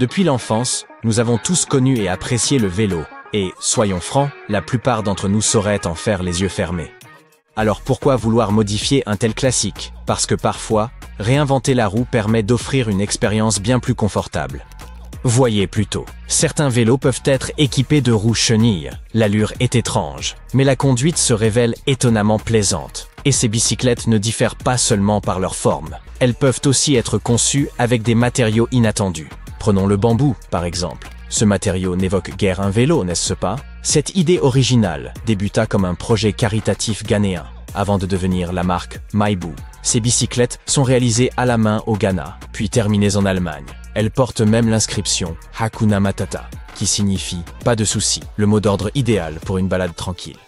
Depuis l'enfance, nous avons tous connu et apprécié le vélo. Et, soyons francs, la plupart d'entre nous sauraient en faire les yeux fermés. Alors pourquoi vouloir modifier un tel classique? Parce que parfois, réinventer la roue permet d'offrir une expérience bien plus confortable. Voyez plutôt, certains vélos peuvent être équipés de roues chenilles. L'allure est étrange, mais la conduite se révèle étonnamment plaisante. Et ces bicyclettes ne diffèrent pas seulement par leur forme. Elles peuvent aussi être conçues avec des matériaux inattendus. Prenons le bambou, par exemple. Ce matériau n'évoque guère un vélo, n'est-ce pas? Cette idée originale débuta comme un projet caritatif ghanéen, avant de devenir la marque Maibou. Ces bicyclettes sont réalisées à la main au Ghana, puis terminées en Allemagne. Elles portent même l'inscription Hakuna Matata, qui signifie « pas de soucis », le mot d'ordre idéal pour une balade tranquille.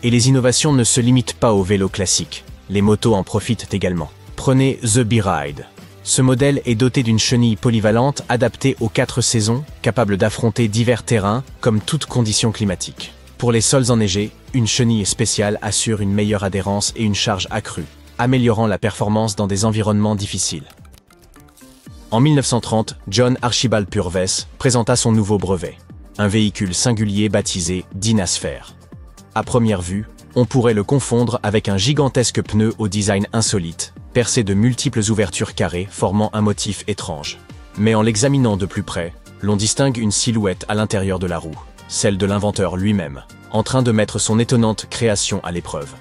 Et les innovations ne se limitent pas aux vélos classiques. Les motos en profitent également. Prenez The B-Ride. Ce modèle est doté d'une chenille polyvalente adaptée aux 4 saisons, capable d'affronter divers terrains comme toutes conditions climatiques. Pour les sols enneigés, une chenille spéciale assure une meilleure adhérence et une charge accrue, améliorant la performance dans des environnements difficiles. En 1930, John Archibald Purves présenta son nouveau brevet, un véhicule singulier baptisé Dynasphere. À première vue, on pourrait le confondre avec un gigantesque pneu au design insolite, percé de multiples ouvertures carrées formant un motif étrange. Mais en l'examinant de plus près, l'on distingue une silhouette à l'intérieur de la roue, celle de l'inventeur lui-même, en train de mettre son étonnante création à l'épreuve.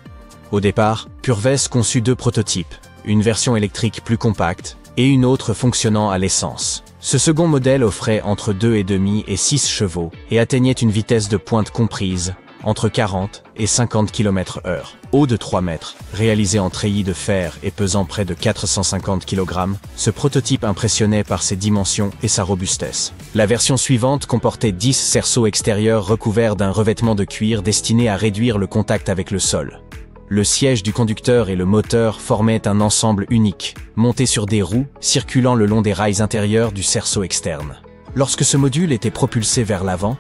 Au départ, Purves conçut 2 prototypes, une version électrique plus compacte et une autre fonctionnant à l'essence. Ce second modèle offrait entre 2,5 et 6 chevaux et atteignait une vitesse de pointe comprise entre 40 et 50 km/h. Haut de 3 mètres, réalisé en treillis de fer et pesant près de 450 kg, ce prototype impressionnait par ses dimensions et sa robustesse. La version suivante comportait 10 cerceaux extérieurs recouverts d'un revêtement de cuir destiné à réduire le contact avec le sol. Le siège du conducteur et le moteur formaient un ensemble unique, monté sur des roues, circulant le long des rails intérieurs du cerceau externe. Lorsque ce module était propulsé vers l'avant,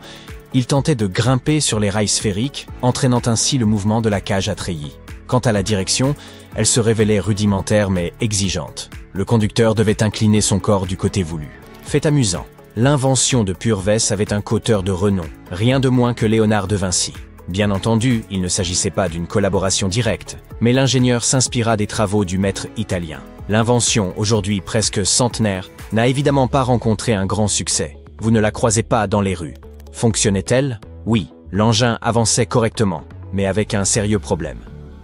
il tentait de grimper sur les rails sphériques, entraînant ainsi le mouvement de la cage à treillis. Quant à la direction, elle se révélait rudimentaire mais exigeante. Le conducteur devait incliner son corps du côté voulu. Fait amusant, l'invention de Purves avait un co-auteur de renom, rien de moins que Léonard de Vinci. Bien entendu, il ne s'agissait pas d'une collaboration directe, mais l'ingénieur s'inspira des travaux du maître italien. L'invention, aujourd'hui presque centenaire, n'a évidemment pas rencontré un grand succès. Vous ne la croisez pas dans les rues. Fonctionnait-elle? Oui, l'engin avançait correctement, mais avec un sérieux problème.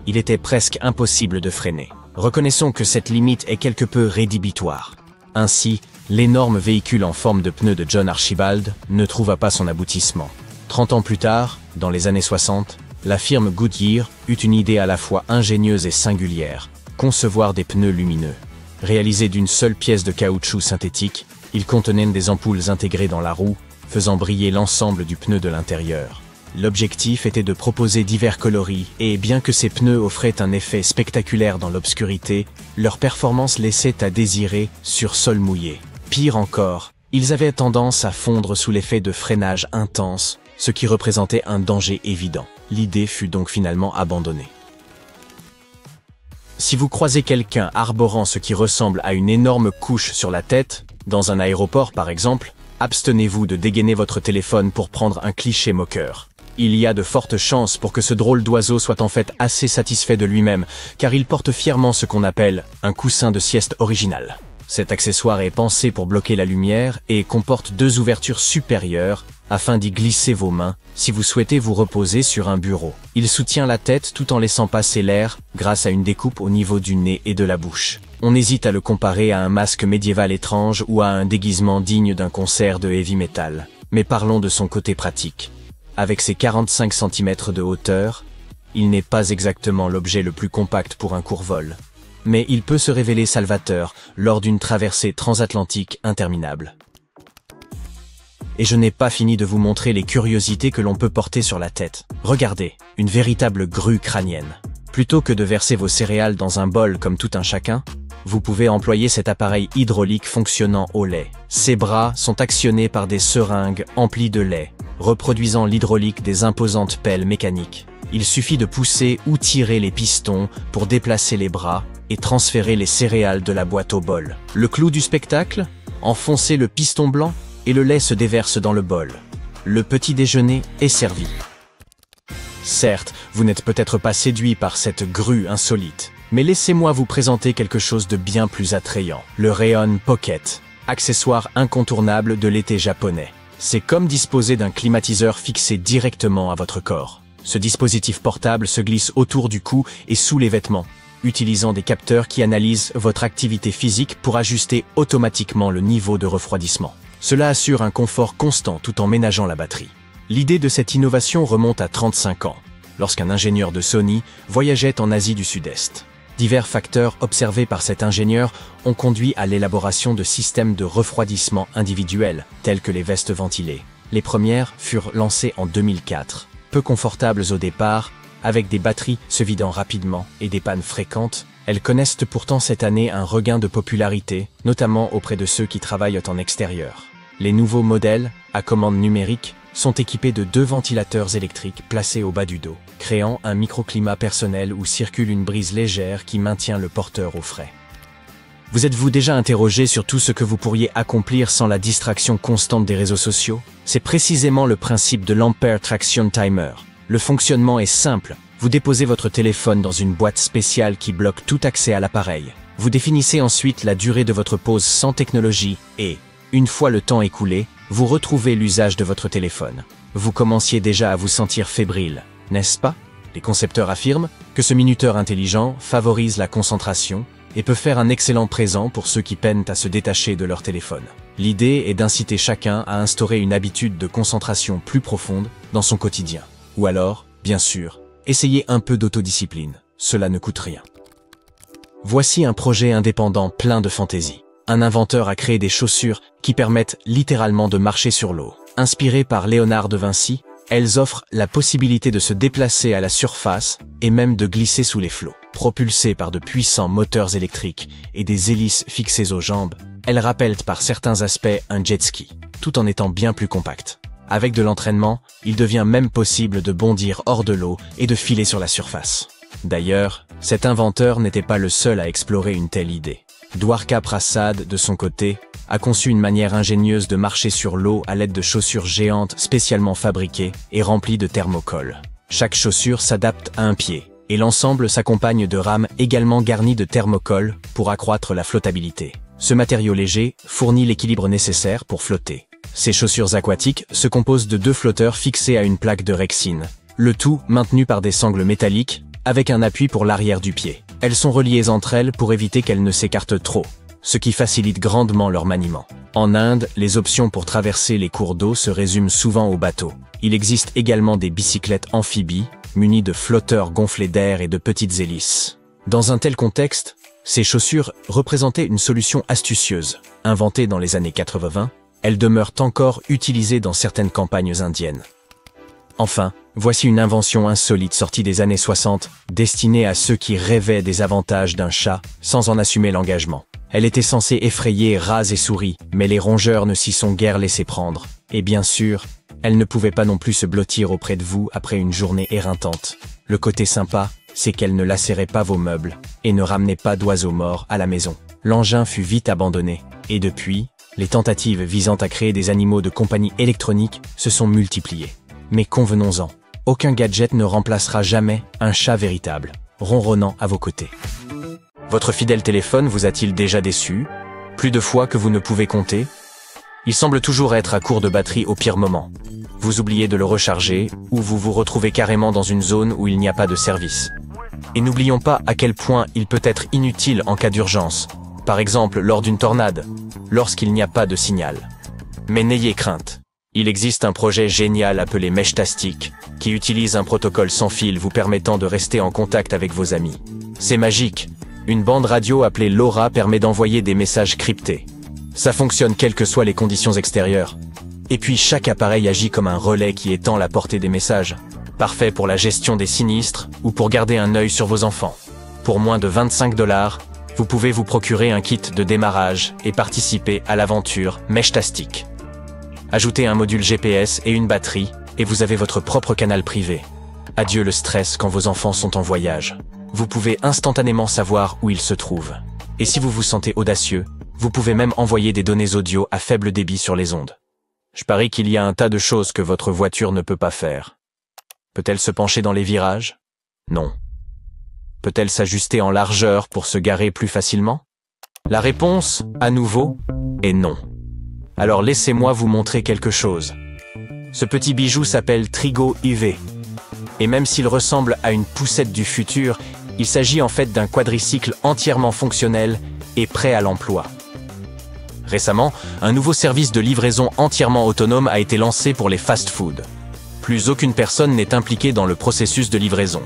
Il était presque impossible de freiner. Reconnaissons que cette limite est quelque peu rédhibitoire. Ainsi, l'énorme véhicule en forme de pneu de John Archibald ne trouva pas son aboutissement. 30 ans plus tard, dans les années 60, la firme Goodyear eut une idée à la fois ingénieuse et singulière, concevoir des pneus lumineux. Réalisés d'une seule pièce de caoutchouc synthétique, ils contenaient des ampoules intégrées dans la roue, faisant briller l'ensemble du pneu de l'intérieur. L'objectif était de proposer divers coloris, et bien que ces pneus offraient un effet spectaculaire dans l'obscurité, leur performance laissait à désirer sur sol mouillé. Pire encore, ils avaient tendance à fondre sous l'effet de freinage intense, ce qui représentait un danger évident. L'idée fut donc finalement abandonnée. Si vous croisez quelqu'un arborant ce qui ressemble à une énorme couche sur la tête, dans un aéroport par exemple, abstenez-vous de dégainer votre téléphone pour prendre un cliché moqueur. Il y a de fortes chances pour que ce drôle d'oiseau soit en fait assez satisfait de lui-même, car il porte fièrement ce qu'on appelle un coussin de sieste original. Cet accessoire est pensé pour bloquer la lumière et comporte 2 ouvertures supérieures afin d'y glisser vos mains si vous souhaitez vous reposer sur un bureau. Il soutient la tête tout en laissant passer l'air grâce à une découpe au niveau du nez et de la bouche. On hésite à le comparer à un masque médiéval étrange ou à un déguisement digne d'un concert de heavy metal. Mais parlons de son côté pratique. Avec ses 45 cm de hauteur, il n'est pas exactement l'objet le plus compact pour un court vol. Mais il peut se révéler salvateur lors d'une traversée transatlantique interminable. Et je n'ai pas fini de vous montrer les curiosités que l'on peut porter sur la tête. Regardez, une véritable grue crânienne. Plutôt que de verser vos céréales dans un bol comme tout un chacun, vous pouvez employer cet appareil hydraulique fonctionnant au lait. Ses bras sont actionnés par des seringues emplies de lait, reproduisant l'hydraulique des imposantes pelles mécaniques. Il suffit de pousser ou tirer les pistons pour déplacer les bras et transférer les céréales de la boîte au bol. Le clou du spectacle? Enfoncez le piston blanc et le lait se déverse dans le bol. Le petit déjeuner est servi. Certes, vous n'êtes peut-être pas séduit par cette grue insolite, mais laissez-moi vous présenter quelque chose de bien plus attrayant. Le Rayon Pocket, accessoire incontournable de l'été japonais. C'est comme disposer d'un climatiseur fixé directement à votre corps. Ce dispositif portable se glisse autour du cou et sous les vêtements, utilisant des capteurs qui analysent votre activité physique pour ajuster automatiquement le niveau de refroidissement. Cela assure un confort constant tout en ménageant la batterie. L'idée de cette innovation remonte à 35 ans, lorsqu'un ingénieur de Sony voyageait en Asie du Sud-Est. Divers facteurs observés par cet ingénieur ont conduit à l'élaboration de systèmes de refroidissement individuels, tels que les vestes ventilées. Les premières furent lancées en 2004. Peu confortables au départ, avec des batteries se vidant rapidement et des pannes fréquentes, elles connaissent pourtant cette année un regain de popularité, notamment auprès de ceux qui travaillent en extérieur. Les nouveaux modèles, à commande numérique, sont équipés de 2 ventilateurs électriques placés au bas du dos, créant un microclimat personnel où circule une brise légère qui maintient le porteur au frais. Vous êtes-vous déjà interrogé sur tout ce que vous pourriez accomplir sans la distraction constante des réseaux sociaux? C'est précisément le principe de l'Ampere Traction Timer. Le fonctionnement est simple. Vous déposez votre téléphone dans une boîte spéciale qui bloque tout accès à l'appareil. Vous définissez ensuite la durée de votre pause sans technologie et, une fois le temps écoulé, vous retrouvez l'usage de votre téléphone. Vous commenciez déjà à vous sentir fébrile, n'est-ce pas? Les concepteurs affirment que ce minuteur intelligent favorise la concentration et peut faire un excellent présent pour ceux qui peinent à se détacher de leur téléphone. L'idée est d'inciter chacun à instaurer une habitude de concentration plus profonde dans son quotidien. Ou alors, bien sûr, essayez un peu d'autodiscipline, cela ne coûte rien. Voici un projet indépendant plein de fantaisie. Un inventeur a créé des chaussures qui permettent littéralement de marcher sur l'eau. Inspirées par Léonard de Vinci, elles offrent la possibilité de se déplacer à la surface et même de glisser sous les flots. Propulsées par de puissants moteurs électriques et des hélices fixées aux jambes, elles rappellent par certains aspects un jet ski, tout en étant bien plus compactes. Avec de l'entraînement, il devient même possible de bondir hors de l'eau et de filer sur la surface. D'ailleurs, cet inventeur n'était pas le seul à explorer une telle idée. Dwarka Prasad, de son côté, a conçu une manière ingénieuse de marcher sur l'eau à l'aide de chaussures géantes spécialement fabriquées et remplies de thermocol. Chaque chaussure s'adapte à un pied, et l'ensemble s'accompagne de rames également garnies de thermocol pour accroître la flottabilité. Ce matériau léger fournit l'équilibre nécessaire pour flotter. Ces chaussures aquatiques se composent de 2 flotteurs fixés à une plaque de rexine, le tout maintenu par des sangles métalliques avec un appui pour l'arrière du pied. Elles sont reliées entre elles pour éviter qu'elles ne s'écartent trop, ce qui facilite grandement leur maniement. En Inde, les options pour traverser les cours d'eau se résument souvent aux bateaux. Il existe également des bicyclettes amphibies, munies de flotteurs gonflés d'air et de petites hélices. Dans un tel contexte, ces chaussures représentaient une solution astucieuse. Inventées dans les années 80, elles demeurent encore utilisées dans certaines campagnes indiennes. Enfin, voici une invention insolite sortie des années 60, destinée à ceux qui rêvaient des avantages d'un chat sans en assumer l'engagement. Elle était censée effrayer rats et souris, mais les rongeurs ne s'y sont guère laissés prendre. Et bien sûr, elle ne pouvait pas non plus se blottir auprès de vous après une journée éreintante. Le côté sympa, c'est qu'elle ne lacérait pas vos meubles et ne ramenait pas d'oiseaux morts à la maison. L'engin fut vite abandonné, et depuis, les tentatives visant à créer des animaux de compagnie électronique se sont multipliées. Mais convenons-en, aucun gadget ne remplacera jamais un chat véritable, ronronnant à vos côtés. Votre fidèle téléphone vous a-t-il déjà déçu? Plus de fois que vous ne pouvez compter? Il semble toujours être à court de batterie au pire moment. Vous oubliez de le recharger, ou vous vous retrouvez carrément dans une zone où il n'y a pas de service. Et n'oublions pas à quel point il peut être inutile en cas d'urgence, par exemple lors d'une tornade, lorsqu'il n'y a pas de signal. Mais n'ayez crainte. Il existe un projet génial appelé Meshtastic, qui utilise un protocole sans fil vous permettant de rester en contact avec vos amis. C'est magique. Une bande radio appelée LoRa permet d'envoyer des messages cryptés. Ça fonctionne quelles que soient les conditions extérieures. Et puis chaque appareil agit comme un relais qui étend la portée des messages. Parfait pour la gestion des sinistres ou pour garder un œil sur vos enfants. Pour moins de 25 $, vous pouvez vous procurer un kit de démarrage et participer à l'aventure Meshtastic. Ajoutez un module GPS et une batterie, et vous avez votre propre canal privé. Adieu le stress quand vos enfants sont en voyage. Vous pouvez instantanément savoir où ils se trouvent. Et si vous vous sentez audacieux, Vous pouvez même envoyer des données audio à faible débit sur les ondes. Je parie qu'il y a un tas de choses que votre voiture ne peut pas faire. Peut-elle se pencher dans les virages? Non. Peut-elle s'ajuster en largeur pour se garer plus facilement? La réponse, à nouveau, est non. Alors laissez-moi vous montrer quelque chose. Ce petit bijou s'appelle Trigo UV. Et même s'il ressemble à une poussette du futur, il s'agit en fait d'un quadricycle entièrement fonctionnel et prêt à l'emploi. Récemment, un nouveau service de livraison entièrement autonome a été lancé pour les fast-food. Plus aucune personne n'est impliquée dans le processus de livraison.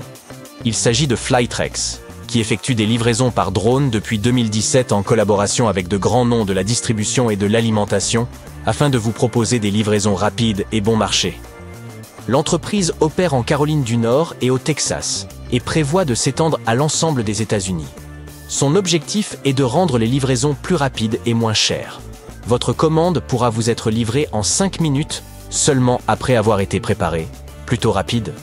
Il s'agit de Flytrex, qui effectue des livraisons par drone depuis 2017 en collaboration avec de grands noms de la distribution et de l'alimentation, afin de vous proposer des livraisons rapides et bon marché. L'entreprise opère en Caroline du Nord et au Texas, et prévoit de s'étendre à l'ensemble des États-Unis. Son objectif est de rendre les livraisons plus rapides et moins chères. Votre commande pourra vous être livrée en 5 minutes, seulement après avoir été préparée. Plutôt rapide.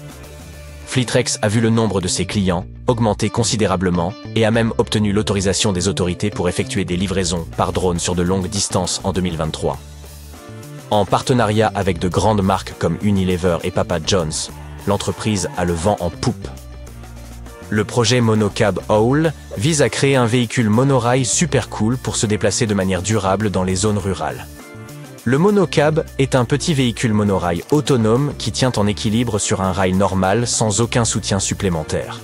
Flytrex a vu le nombre de ses clients augmenter considérablement et a même obtenu l'autorisation des autorités pour effectuer des livraisons par drone sur de longues distances en 2023. En partenariat avec de grandes marques comme Unilever et Papa John's, l'entreprise a le vent en poupe. Le projet Monocab Owl vise à créer un véhicule monorail super cool pour se déplacer de manière durable dans les zones rurales. Le monocab est un petit véhicule monorail autonome qui tient en équilibre sur un rail normal sans aucun soutien supplémentaire.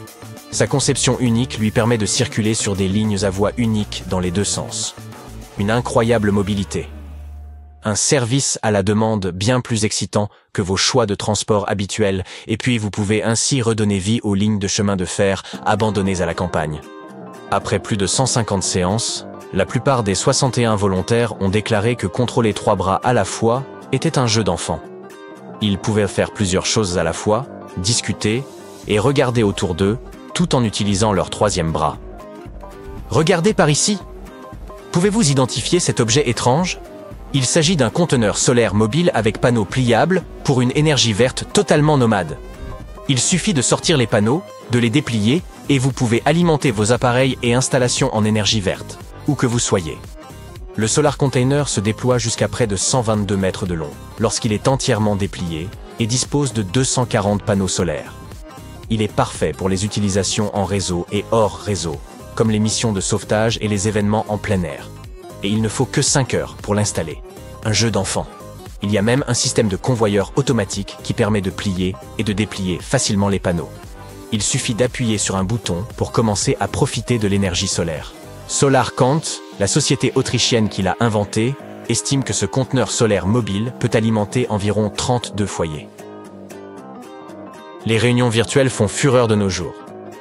Sa conception unique lui permet de circuler sur des lignes à voie unique dans les deux sens. Une incroyable mobilité. Un service à la demande bien plus excitant que vos choix de transport habituels, et puis vous pouvez ainsi redonner vie aux lignes de chemin de fer abandonnées à la campagne. Après plus de 150 séances, la plupart des 61 volontaires ont déclaré que contrôler 3 bras à la fois était un jeu d'enfant. Ils pouvaient faire plusieurs choses à la fois, discuter et regarder autour d'eux, tout en utilisant leur 3e bras. Regardez par ici! Pouvez-vous identifier cet objet étrange? Il s'agit d'un conteneur solaire mobile avec panneaux pliables pour une énergie verte totalement nomade. Il suffit de sortir les panneaux, de les déplier, et vous pouvez alimenter vos appareils et installations en énergie verte, où que vous soyez. Le Solar Container se déploie jusqu'à près de 122 mètres de long, lorsqu'il est entièrement déplié, et dispose de 240 panneaux solaires. Il est parfait pour les utilisations en réseau et hors réseau, comme les missions de sauvetage et les événements en plein air. Et il ne faut que 5 heures pour l'installer. Un jeu d'enfant. Il y a même un système de convoyeur automatique qui permet de plier et de déplier facilement les panneaux. Il suffit d'appuyer sur un bouton pour commencer à profiter de l'énergie solaire. SolarKant, la société autrichienne qui l'a inventé, estime que ce conteneur solaire mobile peut alimenter environ 32 foyers. Les réunions virtuelles font fureur de nos jours.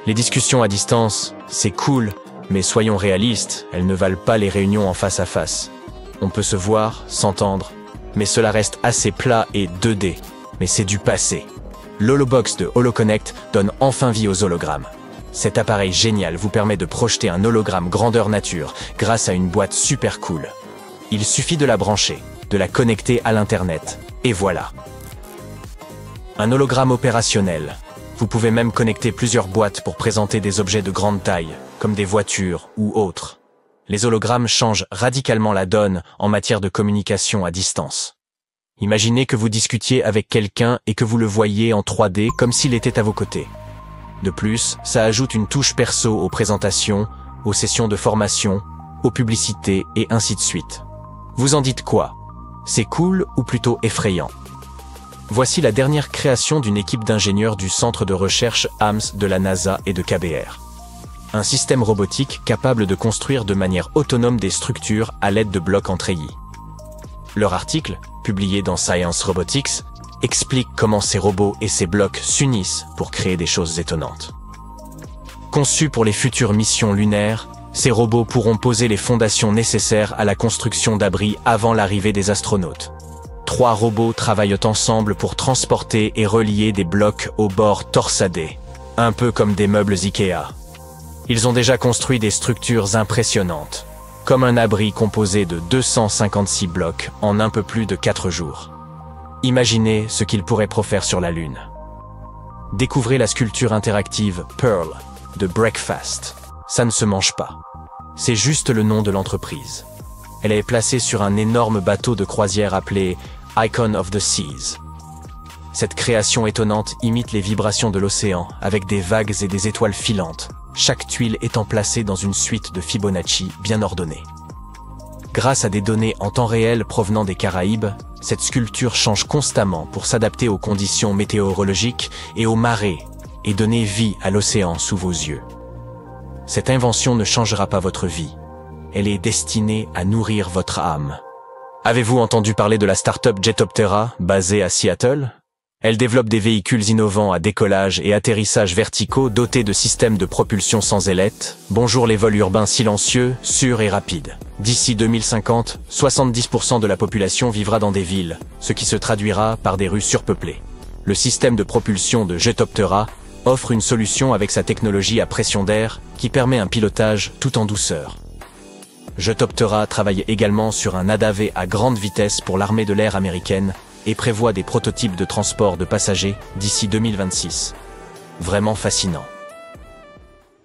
Les discussions à distance, c'est cool, mais soyons réalistes, elles ne valent pas les réunions en face à face. On peut se voir, s'entendre, mais cela reste assez plat et 2D. Mais c'est du passé. L'Holobox de HoloConnect donne enfin vie aux hologrammes. Cet appareil génial vous permet de projeter un hologramme grandeur nature grâce à une boîte super cool. Il suffit de la brancher, de la connecter à l'Internet, et voilà. Un hologramme opérationnel. Vous pouvez même connecter plusieurs boîtes pour présenter des objets de grande taille, comme des voitures ou autres. Les hologrammes changent radicalement la donne en matière de communication à distance. Imaginez que vous discutiez avec quelqu'un et que vous le voyiez en 3D comme s'il était à vos côtés. De plus, ça ajoute une touche perso aux présentations, aux sessions de formation, aux publicités et ainsi de suite. Vous en dites quoi? C'est cool ou plutôt effrayant? Voici la dernière création d'une équipe d'ingénieurs du centre de recherche AMS de la NASA et de KBR. Un système robotique capable de construire de manière autonome des structures à l'aide de blocs en treillis. Leur article, publié dans Science Robotics, explique comment ces robots et ces blocs s'unissent pour créer des choses étonnantes. Conçus pour les futures missions lunaires, ces robots pourront poser les fondations nécessaires à la construction d'abris avant l'arrivée des astronautes. 3 robots travaillent ensemble pour transporter et relier des blocs au bord torsadés, un peu comme des meubles Ikea. Ils ont déjà construit des structures impressionnantes, comme un abri composé de 256 blocs en un peu plus de 4 jours. Imaginez ce qu'ils pourraient profaire sur la Lune. Découvrez la sculpture interactive Pearl de Breakfast. Ça ne se mange pas. C'est juste le nom de l'entreprise. Elle est placée sur un énorme bateau de croisière appelé Icon of the Seas. Cette création étonnante imite les vibrations de l'océan avec des vagues et des étoiles filantes, chaque tuile étant placée dans une suite de Fibonacci bien ordonnée. Grâce à des données en temps réel provenant des Caraïbes, cette sculpture change constamment pour s'adapter aux conditions météorologiques et aux marées et donner vie à l'océan sous vos yeux. Cette invention ne changera pas votre vie. Elle est destinée à nourrir votre âme. Avez-vous entendu parler de la start-up Jetoptera, basée à Seattle? Elle développe des véhicules innovants à décollage et atterrissage verticaux dotés de systèmes de propulsion sans ailettes. Bonjour les vols urbains silencieux, sûrs et rapides. D'ici 2050, 70% de la population vivra dans des villes, ce qui se traduira par des rues surpeuplées. Le système de propulsion de Jetoptera offre une solution avec sa technologie à pression d'air qui permet un pilotage tout en douceur. Jetoptera travaille également sur un ADAV à grande vitesse pour l'armée de l'air américaine et prévoit des prototypes de transport de passagers d'ici 2026. Vraiment fascinant.